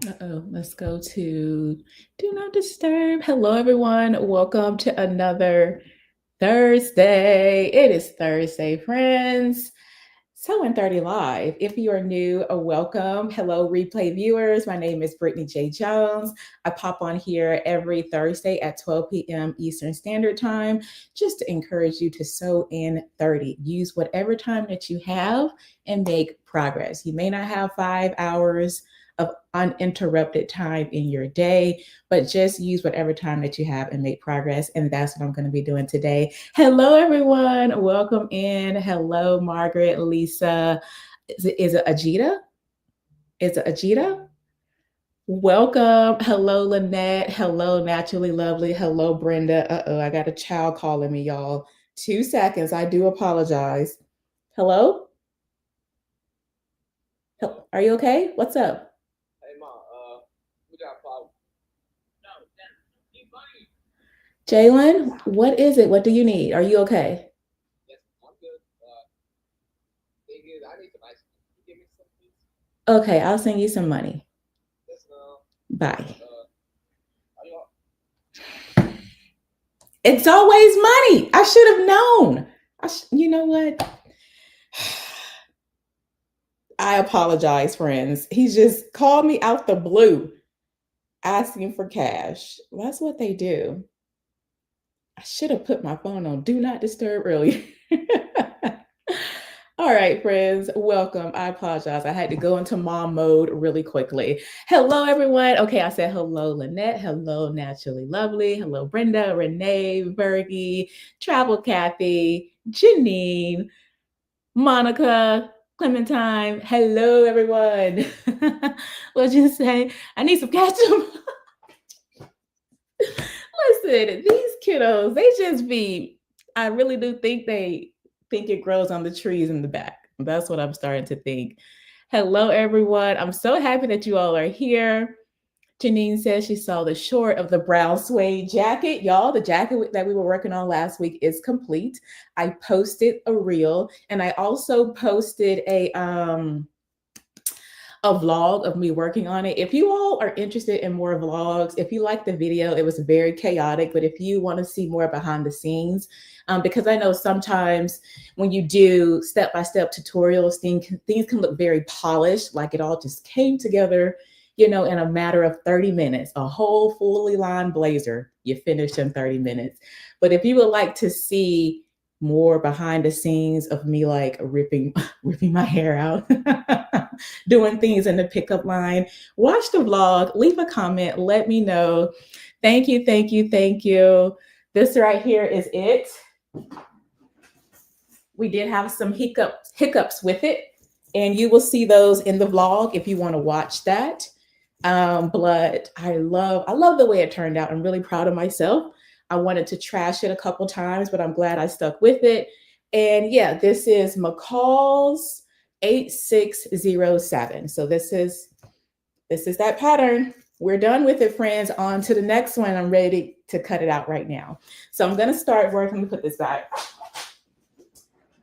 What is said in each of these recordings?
Let's go to Do Not Disturb. Hello, everyone. Welcome to another Thursday. It is Thursday, friends. So in 30 Live, if you are new, welcome. Hello, replay viewers. My name is Brittany J. Jones. I pop on here every Thursday at 12 p.m. Eastern Standard Time just to encourage you to sew in 30. Use whatever time that you have and make progress. You may not have 5 hours of uninterrupted time in your day, but just use whatever time that you have and make progress. And that's what I'm going to be doing today. Hello, everyone. Welcome in. Hello, Margaret, Lisa. Is it Ajita? Is it Ajita? Welcome. Hello, Lynette. Hello, Naturally Lovely. Hello, Brenda. I got a child calling me, y'all. 2 seconds. I do apologize. Hello? Are you okay? What's up? Hey, Ma, we got a problem. Jalen, what is it? What do you need? Are you okay? Yes, I'm good. Thing is, I need some ice cream. Can you give me some, please? Okay, I'll send you some money. Yes, no. Bye. Are you all? It's always money. I should have known. You know what? I apologize, friends. He just called me out the blue asking for cash. That's what they do. I should have put my phone on Do Not Disturb earlier. All right, friends, welcome. I apologize. I had to go into mom mode really quickly. Hello, everyone. Okay, I said hello, Lynette. Hello, Naturally Lovely. Hello, Brenda, Renee, Bergie, Travel Kathy, Janine, Monica, Clementine. Hello, everyone. What'd you say? I need some ketchup. Listen, these kiddos, they just be, I really do think they think it grows on the trees in the back. That's what I'm starting to think. Hello, everyone. I'm so happy that you all are here. Janine says she saw the short of the brown suede jacket. Y'all, the jacket that we were working on last week is complete. I posted a reel and I also posted a vlog of me working on it. If you all are interested in more vlogs, if you like the video, it was very chaotic, but if you want to see more behind the scenes, because I know sometimes when you do step-by-step tutorials, things can look very polished, like it all just came together, in a matter of 30 minutes, a whole fully lined blazer, you finished in 30 minutes. But if you would like to see more behind the scenes of me like ripping my hair out, doing things in the pickup line, watch the vlog, leave a comment, let me know. Thank you, thank you, thank you. This right here is it. We did have some hiccups with it, and you will see those in the vlog if you want to watch that. But I love the way it turned out. I'm really proud of myself. I wanted to trash it a couple times, but I'm glad I stuck with it. And yeah, this is McCall's 8607. So this is that pattern. We're done with it, friends. On to the next one. I'm ready to cut it out right now. So I'm gonna start working. Let me put this back.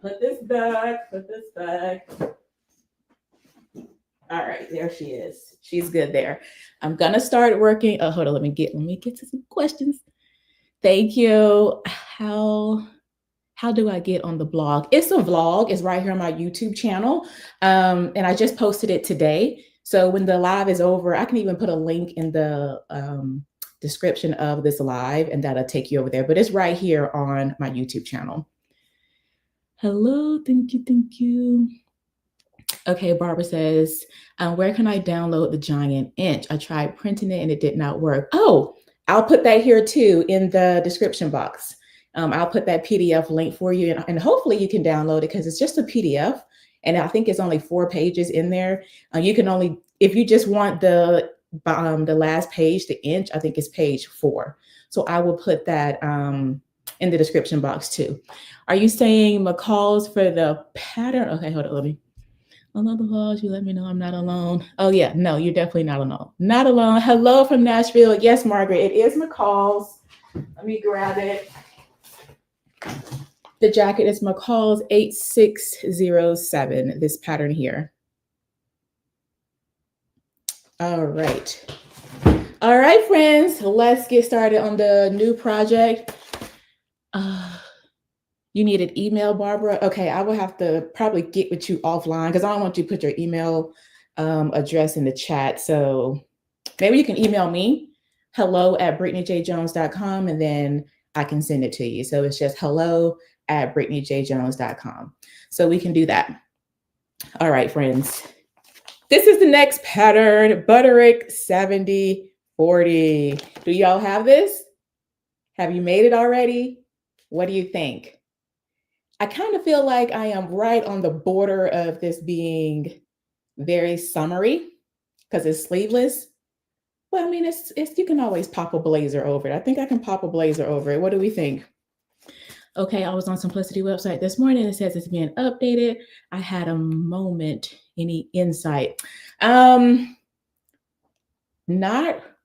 Put this back. All right, there she is. She's good there. I'm gonna start working. Oh, hold on. Let me get to some questions. Thank you. How do I get on the blog? It's a vlog. It's right here on my YouTube channel, and I just posted it today. So when the live is over, I can even put a link in the description of this live, and that'll take you over there. But it's right here on my YouTube channel. Hello, thank you. Okay, Barbara says, where can I download the giant inch? I tried printing it and it did not work. Oh, I'll put that here too in the description box. I'll put that PDF link for you, and hopefully you can download it because it's just a PDF, and I think it's only 4 pages in there. You can only, if you just want the last page, the inch, I think it's page 4. So I will put that in the description box too. Are you saying McCall's for the pattern? Okay, hold on, let me. I love the vlogs. You let me know I'm not alone. Oh yeah, no, you're definitely not alone. Not alone. Hello from Nashville. Yes, Margaret, it is McCall's. Let me grab it. The jacket is McCall's 8607, this pattern here. All right. All right, friends, let's get started on the new project. You need an email, Barbara? Okay, I will have to probably get with you offline because I don't want you to put your email address in the chat. So maybe you can email me, hello@brittanyjjones.com, and then I can send it to you. So it's just hello@brittanyjjones.com. So we can do that. All right, friends. This is the next pattern, Butterick 7040. Do y'all have this? Have you made it already? What do you think? I kind of feel like I am right on the border of this being very summery because it's sleeveless. Well, I mean, it's you can always pop a blazer over it. I think I can pop a blazer over it. What do we think? Okay, I was on Simplicity website this morning. It says it's being updated. I had a moment. Any insight? Not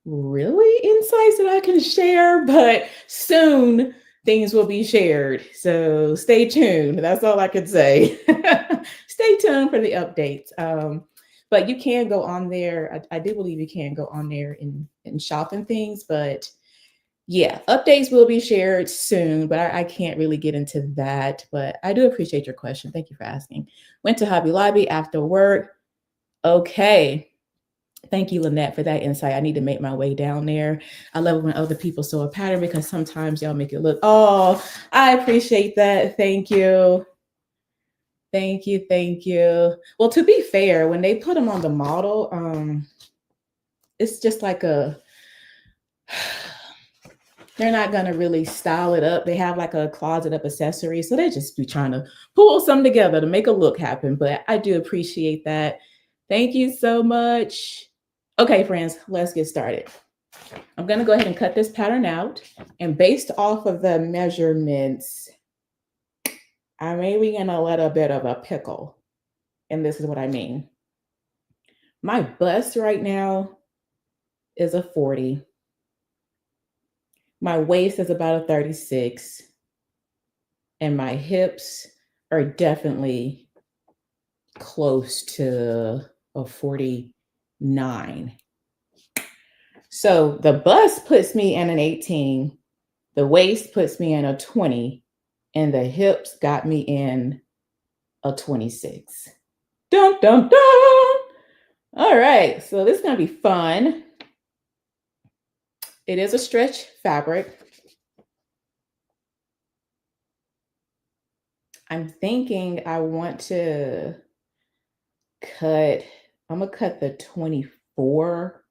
really insights that I can share, but soon things will be shared. So stay tuned. That's all I can say. Stay tuned for the updates. But you can go on there. I do believe you can go on there and shop and things. But yeah, updates will be shared soon. But I can't really get into that. But I do appreciate your question. Thank you for asking. Went to Hobby Lobby after work. Okay. Thank you, Lynette, for that insight. I need to make my way down there. I love it when other people sew a pattern because sometimes y'all make it look, oh, I appreciate that. Thank you. Thank you. Thank you. Well, to be fair, when they put them on the model, it's just like they're not going to really style it up. They have like a closet of accessories. So they just be trying to pull some together to make a look happen. But I do appreciate that. Thank you so much. Okay, friends, let's get started. I'm going to go ahead and cut this pattern out. And based off of the measurements, I may be in a little bit of a pickle. And this is what I mean. My bust right now is a 40. My waist is about a 36. And my hips are definitely close to a 49. So the bust puts me in an 18, the waist puts me in a 20, and the hips got me in a 26. Dun, dun, dun. All right, so this is gonna be fun. It is a stretch fabric. I'm thinking I want to I'm gonna cut the 24.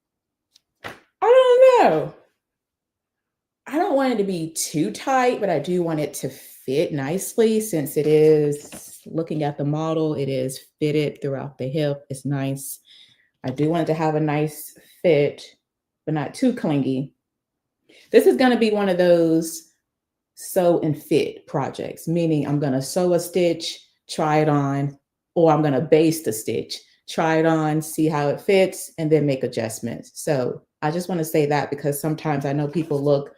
I don't know. I don't want it to be too tight, but I do want it to fit nicely since it is, looking at the model, it is fitted throughout the hip. It's nice. I do want it to have a nice fit, but not too clingy. This is going to be one of those sew and fit projects, meaning I'm going to sew a stitch, try it on, or I'm going to baste a stitch, try it on, see how it fits, and then make adjustments. So I just want to say that because sometimes I know people look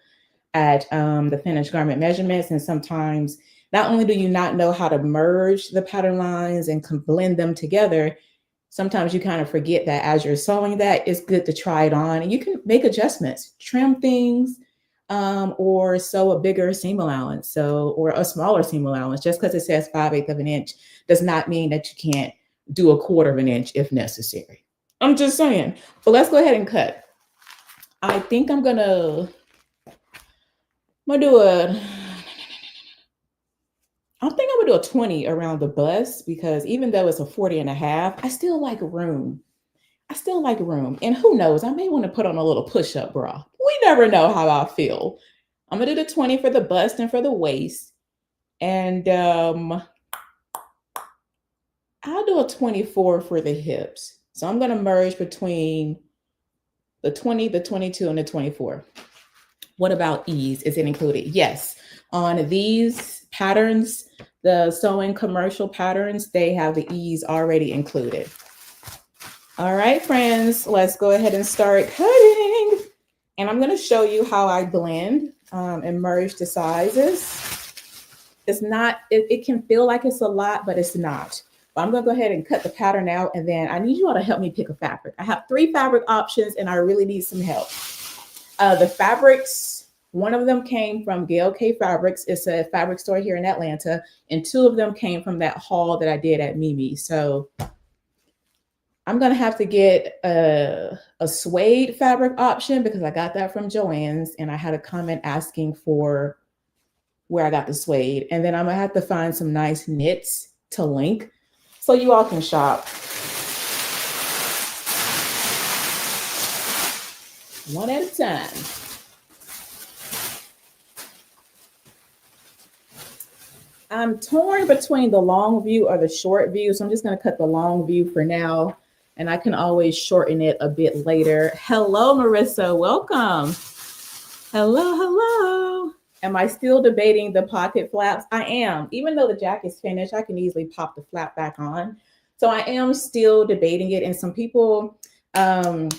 at the finished garment measurements, and sometimes not only do you not know how to merge the pattern lines and blend them together, sometimes you kind of forget that as you're sewing that, it's good to try it on and you can make adjustments, trim things, or sew a bigger seam allowance, or a smaller seam allowance. Just because it says 5/8 of an inch does not mean that you can't do a 1/4 of an inch if necessary. I'm just saying. But let's go ahead and cut. I think I'm gonna do a 20 around the bust because even though it's a 40.5, I still like room. And who knows, I may want to put on a little push-up bra. We never know how I feel. I'm gonna do the 20 for the bust and for the waist. And I'll do a 24 for the hips. So I'm gonna merge between the 20, the 22, and the 24. What about ease? Is it included? Yes. On these patterns, the sewing commercial patterns, they have the ease already included. All right, friends, let's go ahead and start cutting. And I'm going to show you how I blend and merge the sizes. It's not, it can feel like it's a lot, but it's not. But I'm gonna go ahead and cut the pattern out, and then I need you all to help me pick a fabric. I have 3 fabric options, and I really need some help. The fabrics, one of them came from Gail K Fabrics. It's a fabric store here in Atlanta, and 2 of them came from that haul that I did at Mimi. So I'm gonna have to get a suede fabric option because I got that from Joann's, and I had a comment asking for where I got the suede. And then I'm gonna have to find some nice knits to link so you all can shop. One at a time. I'm torn between the long view or the short view, so I'm just gonna cut the long view for now, and I can always shorten it a bit later. Hello, Marissa, welcome. Hello, hello. Am I still debating the pocket flaps? I am. Even though the jacket's finished, I can easily pop the flap back on. So I am still debating it, and some people on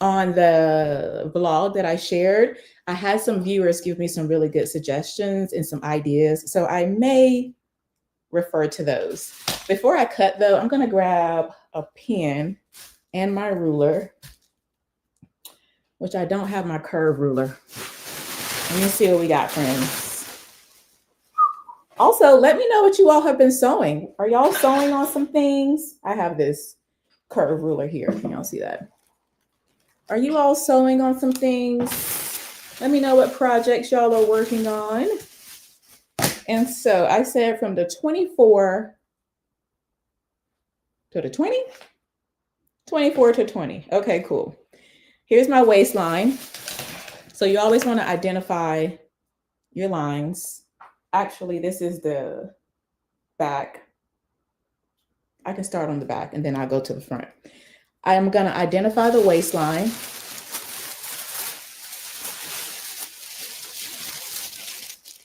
the blog that I shared, I had some viewers give me some really good suggestions and some ideas. So I may refer to those. Before I cut though, I'm gonna grab a pen and my ruler, which I don't have my curve ruler. Let me see what we got, friends. Also, let me know what you all have been sewing. Are y'all sewing on some things? I have this curve ruler here. Can y'all see that? Are you all sewing on some things? Let me know what projects y'all are working on. And so I said from the 24 to the 20? 24 to 20. Okay, cool. Here's my waistline. So you always want to identify your lines. Actually, this is the back. I can start on the back and then I'll go to the front. I am going to identify the waistline.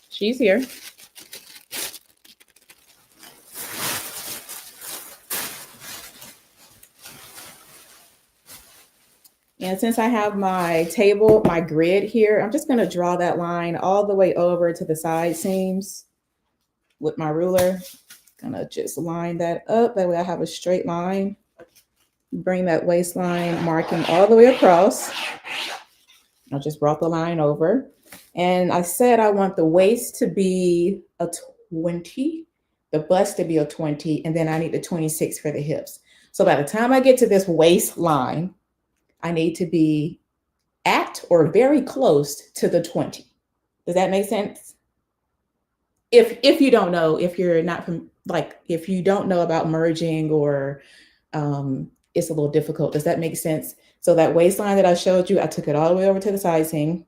She's here. And since I have my table, my grid here, I'm just going to draw that line all the way over to the side seams with my ruler. Gonna just line that up. That way I have a straight line. Bring that waistline marking all the way across. I just brought the line over. And I said I want the waist to be a 20, the bust to be a 20, and then I need the 26 for the hips. So by the time I get to this waistline, I need to be at or very close to the 20. Does that make sense? If you don't know, if you're not from, like, if you don't know about merging or it's a little difficult, does that make sense? So that waistline that I showed you, I took it all the way over to the side seam,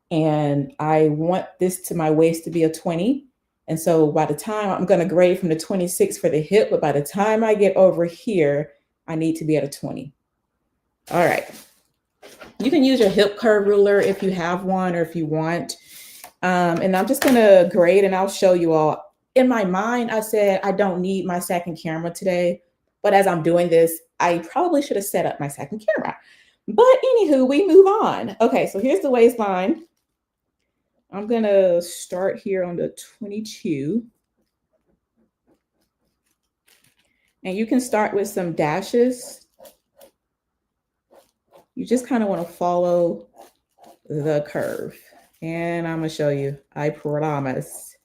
and I want this to my waist to be a 20. And so by the time I'm going to grade from the 26 for the hip, but by the time I get over here, I need to be at a 20. All right. You can use your hip curve ruler if you have one or if you want. And I'm just going to grade and I'll show you all. In my mind, I said I don't need my second camera today. But as I'm doing this, I probably should have set up my second camera. But anywho, we move on. Okay, so here's the waistline. I'm going to start here on the 22. And you can start with some dashes. You just kind of want to follow the curve. And I'm going to show you, I promise.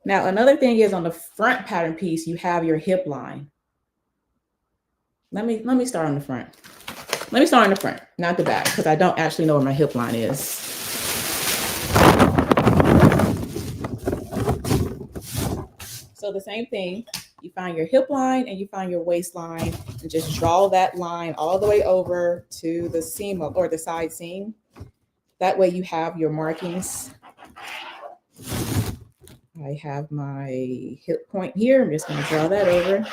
Now, another thing is on the front pattern piece, you have your hip line. Let me start on the front. Let me start on the front, not the back, because I don't actually know where my hip line is. So the same thing, you find your hip line and you find your waistline and just draw that line all the way over to the seam or the side seam. That way you have your markings. I have my hip point here. I'm just going to draw that over.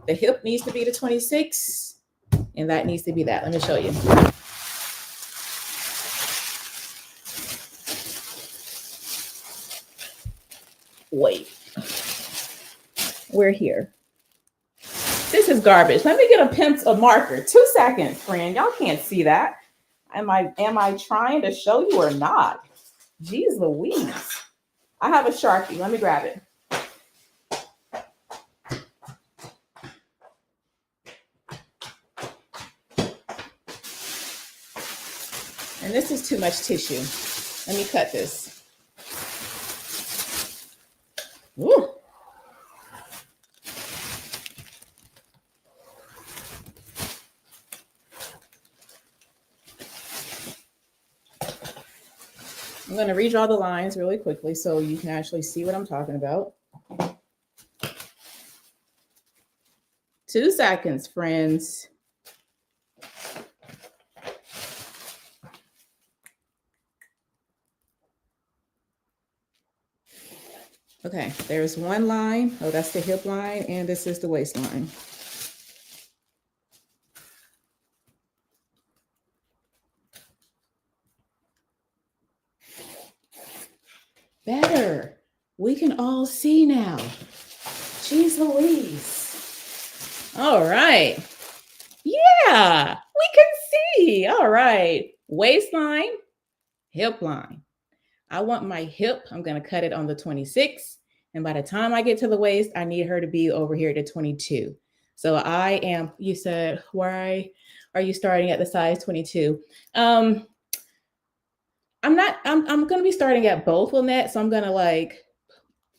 The hip needs to be the 26, and that needs to be that. Let me show you. Wait. We're here. This is garbage. Let me get a marker. 2 seconds, friend. Y'all can't see that. Am I trying to show you or not? Jeez Louise. I have a Sharpie. Let me grab it. And this is too much tissue. Let me cut this. Ooh. I'm going to redraw the lines really quickly so you can actually see what I'm talking about. 2 seconds, friends. Okay, there's one line. Oh, that's the hip line, and this is the waistline. Better. We can all see now. Jeez Louise. All right. Yeah, we can see. All right. Waistline, hip line. I want my hip. I'm going to cut it on the 26. And by the time I get to the waist, I need her to be over here to 22. So I am, you said, why are you starting at the size 22? I'm going to be starting at both, Lynette. So I'm going to like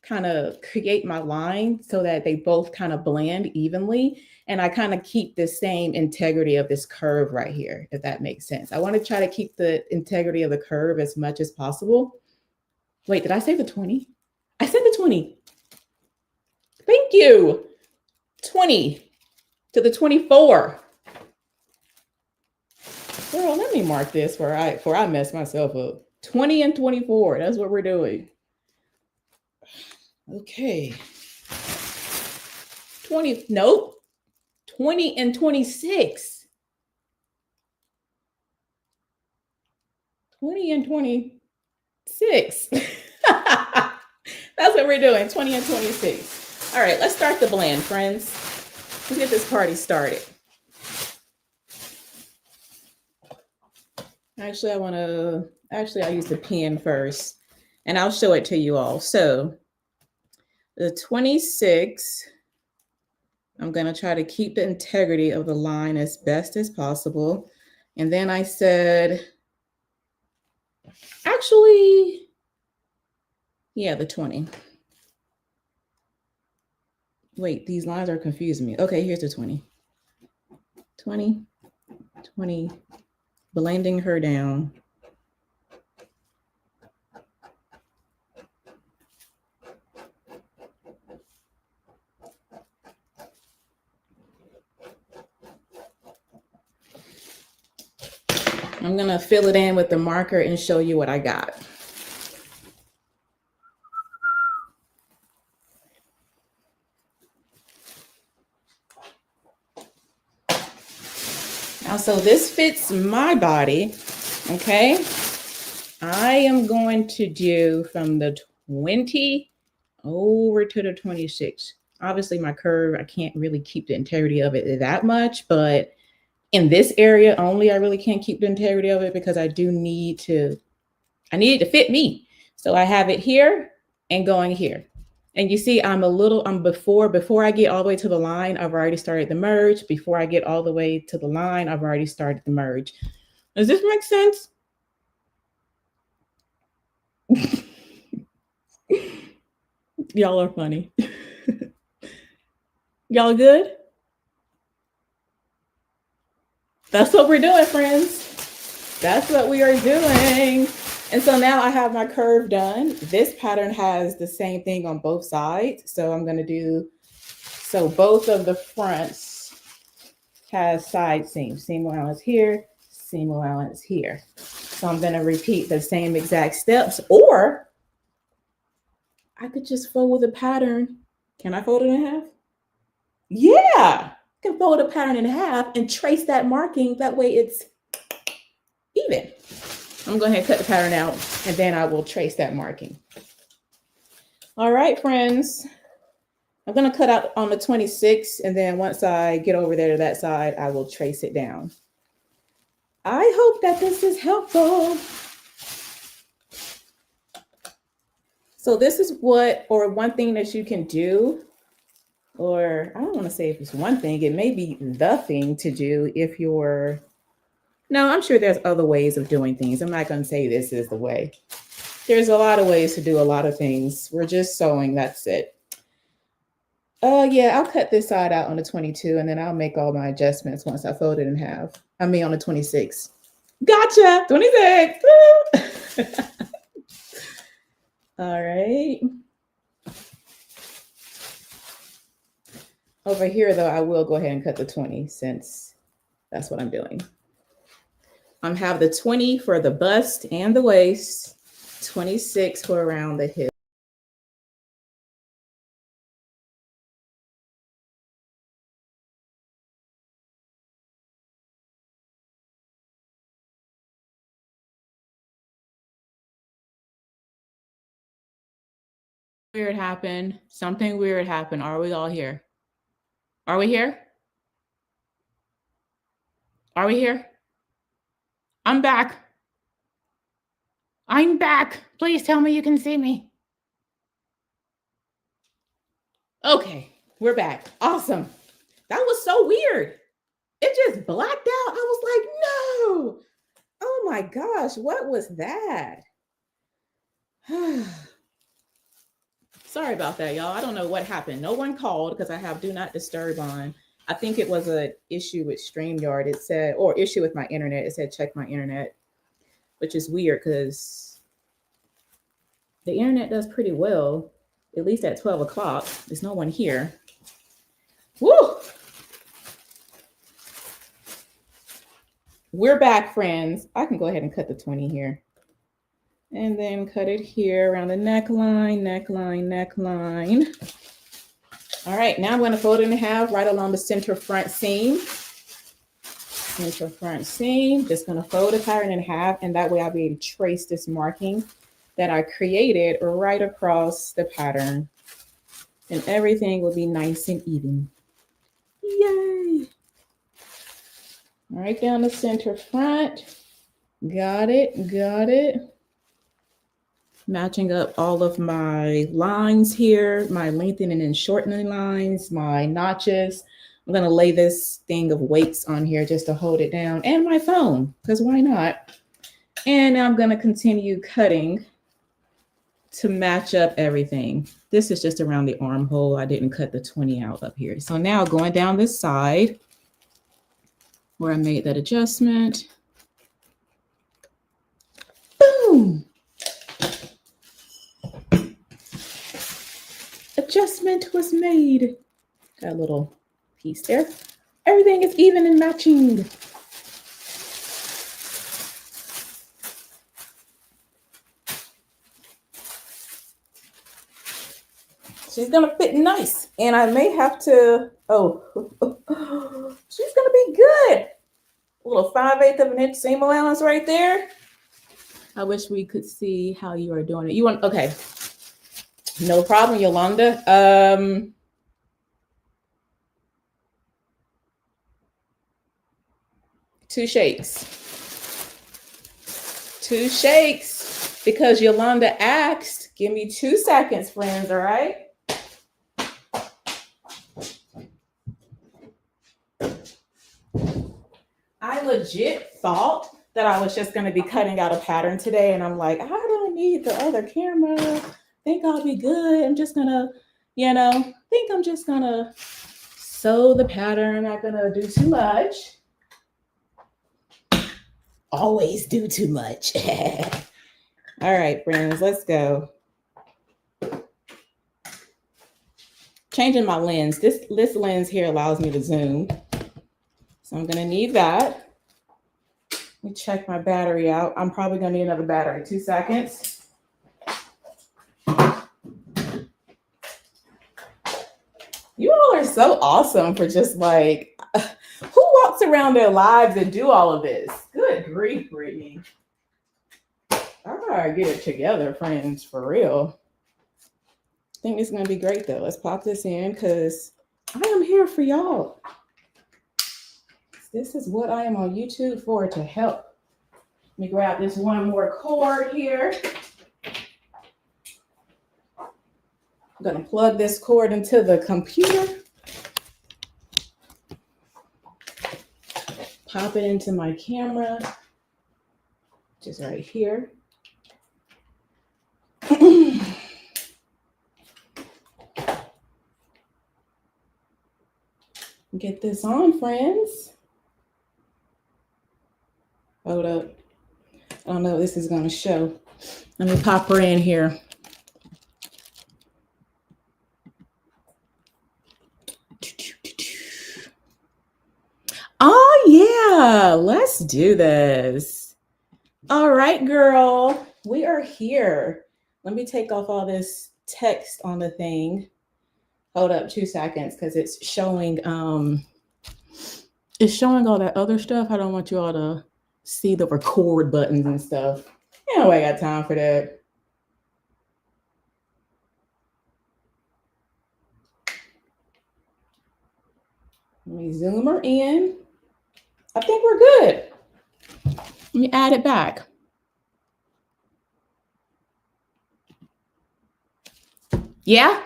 kind of create my line so that they both kind of blend evenly. And I kind of keep the same integrity of this curve right here, if that makes sense. I want to try to keep the integrity of the curve as much as possible. Wait, did I say the 20? I said the 20. Thank you. 20 to the 24. Girl, let me mark this before I mess myself up. 20 and 24. That's what we're doing. Okay. 20. Nope. 20 and 26. 20 and 26. That's what we're doing. 20 and 26. All right, let's start the blend, friends. Let's get this party started. Actually, I'll use the pen first and I'll show it to you all. So the 26, I'm going to try to keep the integrity of the line as best as possible. And then I said, actually, yeah, the 20. Wait, these lines are confusing me. Okay, here's the 20. 20, 20. Blending her down. I'm going to fill it in with the marker and show you what I got. Now, so this fits my body, okay? I am going to do from the 20 over to the 26. Obviously, my curve, I can't really keep the integrity of it that much, but in this area only, I really can't keep the integrity of it because I need it to fit me. So I have it here and going here. And you see, before I get all the way to the line, I've already started the merge. Before I get all the way to the line, I've already started the merge. Does this make sense? Y'all are funny. Y'all good? That's what we're doing, friends. That's what we are doing. And so now I have my curve done. This pattern has the same thing on both sides. So I'm going to do, so both of the fronts has side seams. Seam allowance here, seam allowance here. So I'm going to repeat the same exact steps, or I could just fold the pattern. Can I fold it in half? Yeah, I can fold the pattern in half and trace that marking. That way it's even. I'm going to cut the pattern out and then I will trace that marking. All right, friends. I'm going to cut out on the 26 and then once I get over there to that side, I will trace it down. I hope that this is helpful. So this is one thing that you can do, or I don't want to say if it's one thing, it may be the thing to do if you're No, I'm sure there's other ways of doing things. I'm not going to say this is the way. There's a lot of ways to do a lot of things. We're just sewing. That's it. Yeah, I'll cut this side out on the 22 and then I'll make all my adjustments once I fold it in half. I mean on the 26. Gotcha! 26! All right. Over here though, I will go ahead and cut the 20 since that's what I'm doing. I have the 20 for the bust and the waist, 26 for around the hip. Weird happened. Something weird happened. Are we all here? Are we here? Are we here? I'm back. I'm back. Please tell me you can see me. Okay, we're back. Awesome. That was so weird. It just blacked out. I was like, no. Oh my gosh, what was that? Sorry about that, y'all. I don't know what happened. No one called because I have do not disturb on. I think it was an issue with StreamYard. It said, or issue with my internet. It said check my internet, which is weird because the internet does pretty well, at least at 12 o'clock. There's no one here. Woo! We're back, friends. I can go ahead and cut the 20 here. And then cut it here around the neckline, neckline. All right, now I'm going to fold it in half right along the center front seam. Center front seam, just going to fold the pattern in half, and that way I'll be able to trace this marking that I created right across the pattern. And everything will be nice and even. Yay! Right down the center front. Got it. Matching up all of my lines here, my lengthening and shortening lines, my notches. I'm gonna lay this thing of weights on here just to hold it down, and my phone, because why not? And I'm gonna continue cutting to match up everything. This is just around the armhole. I didn't cut the 20 out up here. So now going down this side where I made that adjustment. Boom! Adjustment was made. Got a little piece there. Everything is even and matching. She's gonna fit nice. And I may have to, she's gonna be good. A little 5/8 of an inch seam allowance right there. I wish we could see how you are doing it. You want, okay. No problem, Yolanda. 2 shakes. 2 shakes because Yolanda asked. Give me 2 seconds, friends, all right? I legit thought that I was just going to be cutting out a pattern today, and I'm like, I don't need the other camera. I think I'll be good. I'm just going to, think I'm just going to sew the pattern. I'm not going to do too much. Always do too much. All right, friends, let's go. Changing my lens. This lens here allows me to zoom. So I'm going to need that. Let me check my battery out. I'm probably going to need another battery. 2 seconds. You all are so awesome for just like, who walks around their lives and do all of this? Good grief, Brittany. I gotta get it together, friends, for real. I think it's going to be great, though. Let's pop this in because I am here for y'all. This is what I am on YouTube for, to help. Let me grab this one more cord here. I'm going to plug this cord into the computer. pop it into my camera, just right here. Get this on, friends. Hold up. I don't know if this is going to show. Let me pop her in here. Oh, yeah. Let's do this. All right, girl. We are here. Let me take off all this text on the thing. Hold up 2 seconds because it's showing all that other stuff. I don't want you all to see the record buttons and stuff. Yeah, I got time for that. Let me zoom her in. I think we're good. Let me add it back. Yeah?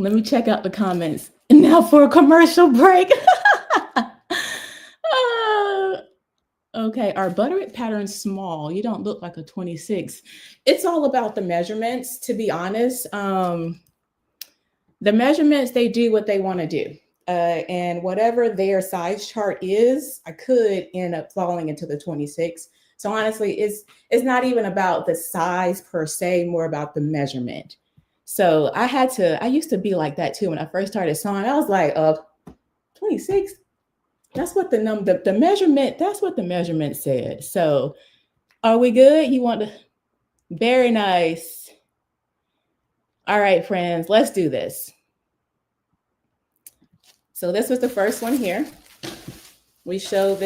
Let me check out the comments. Now for a commercial break. Okay, our Butterick pattern small. You don't look like a 26. It's all about the measurements, to be honest. The measurements, they do what they want to do. And whatever their size chart is, I could end up falling into the 26. So honestly, it's not even about the size per se, more about the measurement. So I used to be like that too. When I first started sewing, I was like, 26. That's what the measurement, that's what the measurement said. So are we good? You want to, very nice. All right, friends, let's do this. So this was the first one here. We showed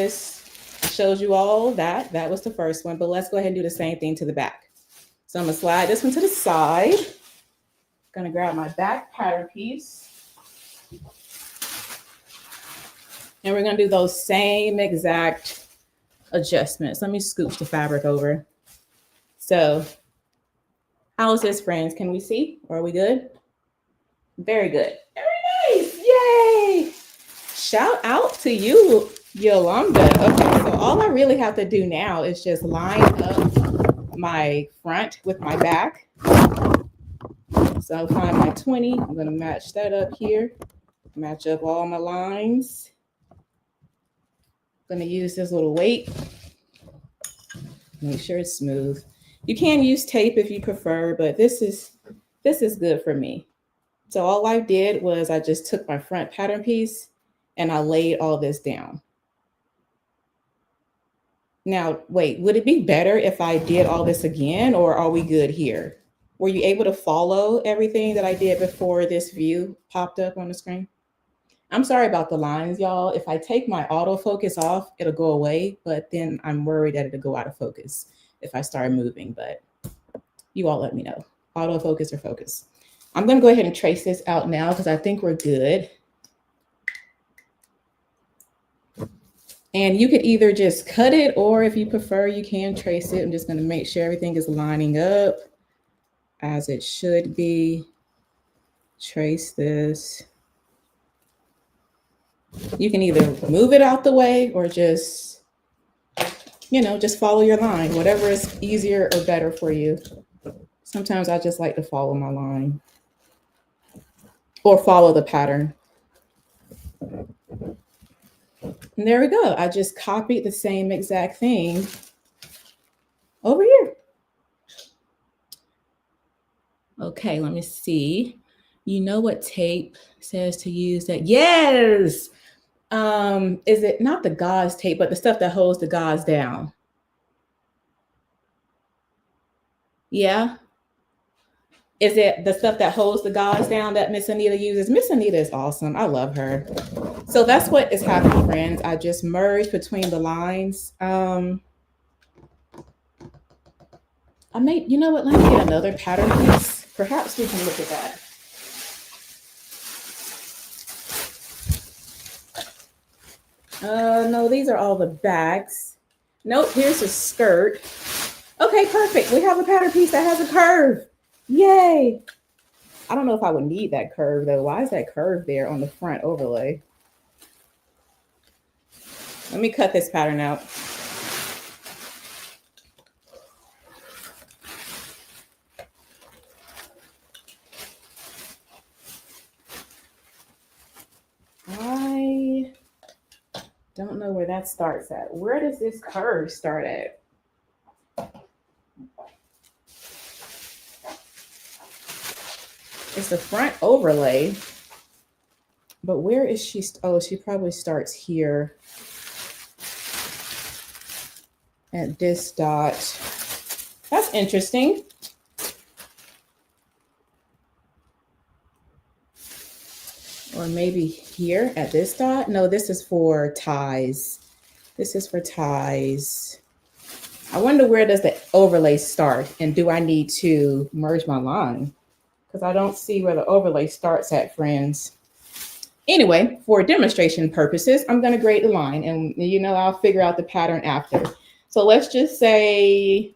you all that. That was the first one, but let's go ahead and do the same thing to the back. So I'm gonna slide this one to the side. Gonna grab my back pattern piece. And we're gonna do those same exact adjustments. Let me scooch the fabric over. So how's this, friends? Can we see? Are we good? Very good. Very nice. Yay! Shout out to you, Yolanda. Okay, so all I really have to do now is just line up my front with my back. So I'll find my 20. I'm going to match that up here. Match up all my lines. I'm going to use this little weight. Make sure it's smooth. You can use tape if you prefer, but this is good for me. So all I did was I just took my front pattern piece and I laid all this down. Now, wait, would it be better if I did all this again, or are we good here? Were you able to follow everything that I did before this view popped up on the screen? I'm sorry about the lines, y'all. If I take my autofocus off, it'll go away, but then I'm worried that it'll go out of focus if I start moving, but you all let me know. Autofocus or focus. I'm gonna go ahead and trace this out now because I think we're good. And you could either just cut it, or if you prefer, you can trace it. I'm just gonna make sure everything is lining up as it should be. Trace this. You can either move it out the way or just, just follow your line, whatever is easier or better for you. Sometimes I just like to follow my line or follow the pattern. And there we go. I just copied the same exact thing over here. Okay, let me see. You know what tape says to use that? Yes. Is it not the gauze tape, but the stuff that holds the gauze down? Yeah. Is it the stuff that holds the gauze down that Miss Anita uses? Miss Anita is awesome. I love her. So that's what is happening, friends. I just merged between the lines. I may, you know what? Let me get another pattern piece. Perhaps we can look at that. No, these are all the backs. Nope, here's a skirt. Okay, perfect. We have a pattern piece that has a curve. Yay. I don't know if I would need that curve though. Why is that curve there on the front overlay? Let me cut this pattern out. I don't know where that starts at. Where does this curve start at? It's the front overlay, but where is she? Oh, she probably starts here at this dot. That's interesting. Or maybe here at this dot. No, this is for ties. This is for ties. I wonder where does the overlay start, and do I need to merge my line? Because I don't see where the overlay starts at, friends. Anyway, for demonstration purposes, I'm going to grade the line, and I'll figure out the pattern after. So let's just say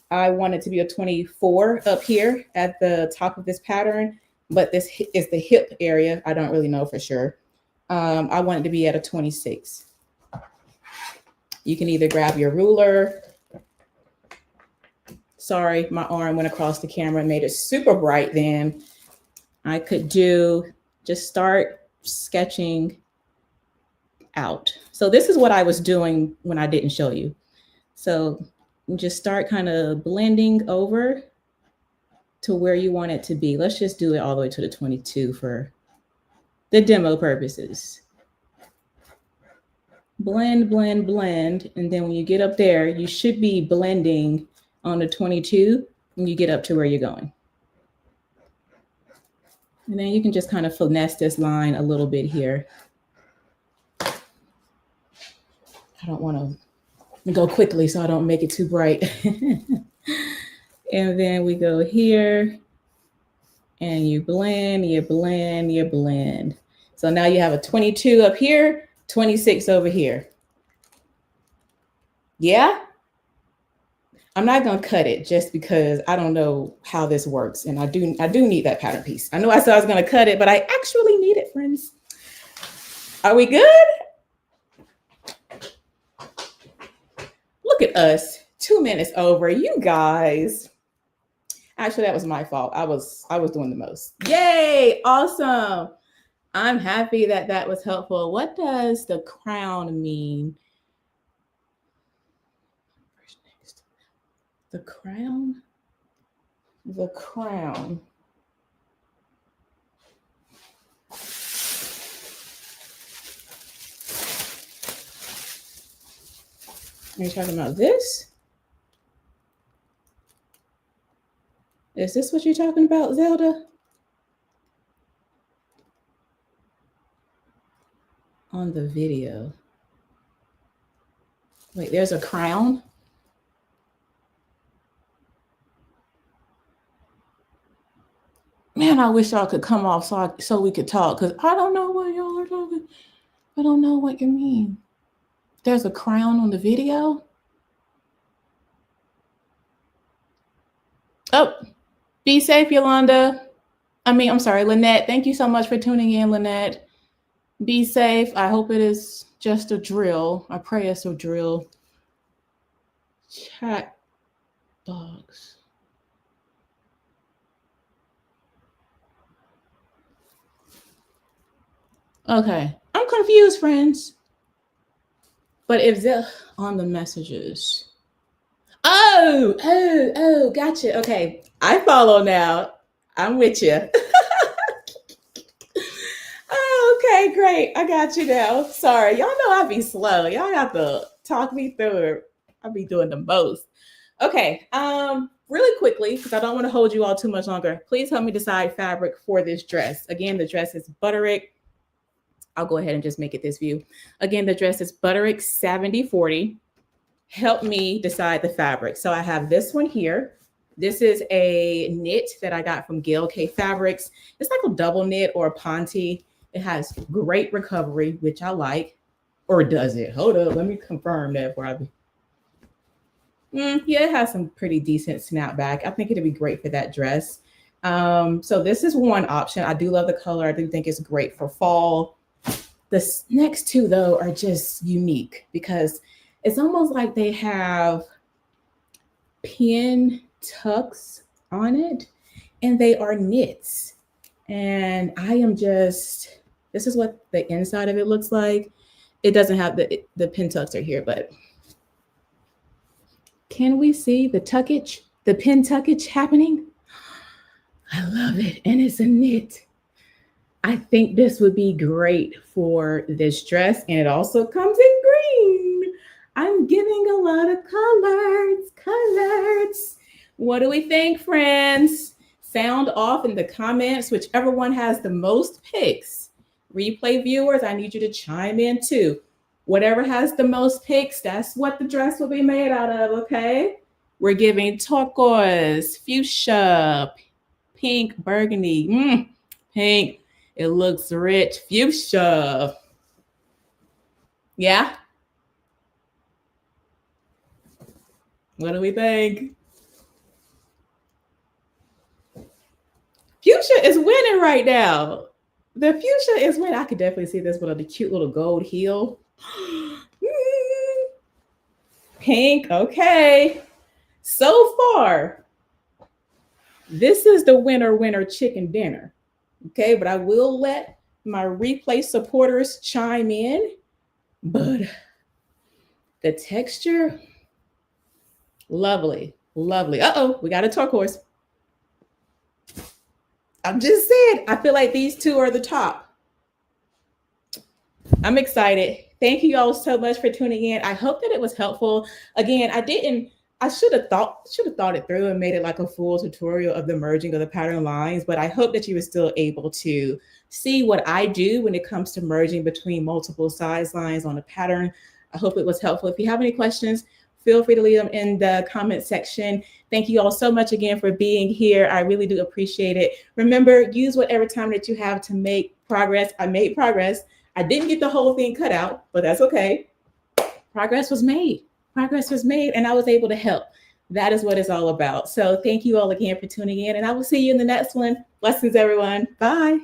I want it to be a 24 up here at the top of this pattern, but this is the hip area. I don't really know for sure. I want it to be at a 26. You can either grab your ruler. Sorry, my arm went across the camera and made it super bright then. I could just start sketching out. So this is what I was doing when I didn't show you. So just start kind of blending over to where you want it to be. Let's just do it all the way to the 22 for the demo purposes. Blend, blend, blend. And then when you get up there, you should be blending on the 22 when you get up to where you're going. And then you can just kind of finesse this line a little bit here. I don't want to go quickly so I don't make it too bright. And then we go here and you blend, you blend, you blend. So now you have a 22 up here, 26 over here. Yeah? I'm not going to cut it just because I don't know how this works. And I do need that pattern piece. I know I said I was going to cut it, but I actually need it, friends. Are we good? Look at us. 2 minutes over. You guys. Actually, that was my fault. I was doing the most. Yay. Awesome. I'm happy that that was helpful. What does the crown mean? The crown? The crown. Are you talking about this? Is this what you're talking about, Zelda? On the video. Wait, there's a crown? Man, I wish y'all could come off so we could talk, because I don't know what y'all are talking. I don't know what you mean. There's a crown on the video? Oh, be safe, Yolanda. I'm sorry, Lynette. Thank you so much for tuning in, Lynette. Be safe. I hope it is just a drill. I pray it's a drill. Chat box. Okay, I'm confused, friends. But if they're on the messages. Oh, gotcha. Okay, I follow now. I'm with you. Oh, okay, great. I got you now. Sorry, y'all know I be slow. Y'all have to talk me through it. I'll be doing the most. Okay, really quickly, because I don't want to hold you all too much longer. Please help me decide fabric for this dress. Again, the dress is Butterick. I'll go ahead and just make it this view. Again, the dress is Butterick 7040. Help me decide the fabric. So I have this one here. This is a knit that I got from Gail K Fabrics. It's like a double knit or a ponte. It has great recovery, which I like. Or does it? Hold up, let me confirm that before I be. Yeah, it has some pretty decent snapback. I think it'd be great for that dress. So this is one option. I do love the color. I do think it's great for fall. The next two, though, are just unique because it's almost like they have pin tucks on it and they are knits. And I am just, this is what the inside of it looks like. It doesn't have the pin tucks are here, but can we see the tuckage, the pin tuckage happening? I love it. And it's a knit. I think this would be great for this dress. And it also comes in green. I'm giving a lot of colors. What do we think, friends? Sound off in the comments, whichever one has the most picks. Replay viewers, I need you to chime in too. Whatever has the most picks, that's what the dress will be made out of, okay? We're giving turquoise, fuchsia, pink, burgundy, pink. It looks rich, fuchsia. Yeah? What do we think? Fuchsia is winning right now. The fuchsia is winning. I could definitely see this with a cute little gold heel. Pink, okay. So far, this is the winner chicken dinner. Okay, but I will let my replay supporters chime in. But the texture, lovely. Uh-oh, we got a turquoise. I'm just saying, I feel like these two are the top. I'm excited. Thank you all so much for tuning in. I hope that it was helpful. Again, I should have thought it through and made it like a full tutorial of the merging of the pattern lines, but I hope that you were still able to see what I do when it comes to merging between multiple size lines on a pattern. I hope it was helpful. If you have any questions, feel free to leave them in the comment section. Thank you all so much again for being here. I really do appreciate it. Remember, use whatever time that you have to make progress. I made progress. I didn't get the whole thing cut out, but that's okay. Progress was made, and I was able to help. That is what it's all about. So thank you all again for tuning in, and I will see you in the next one. Blessings, everyone. Bye.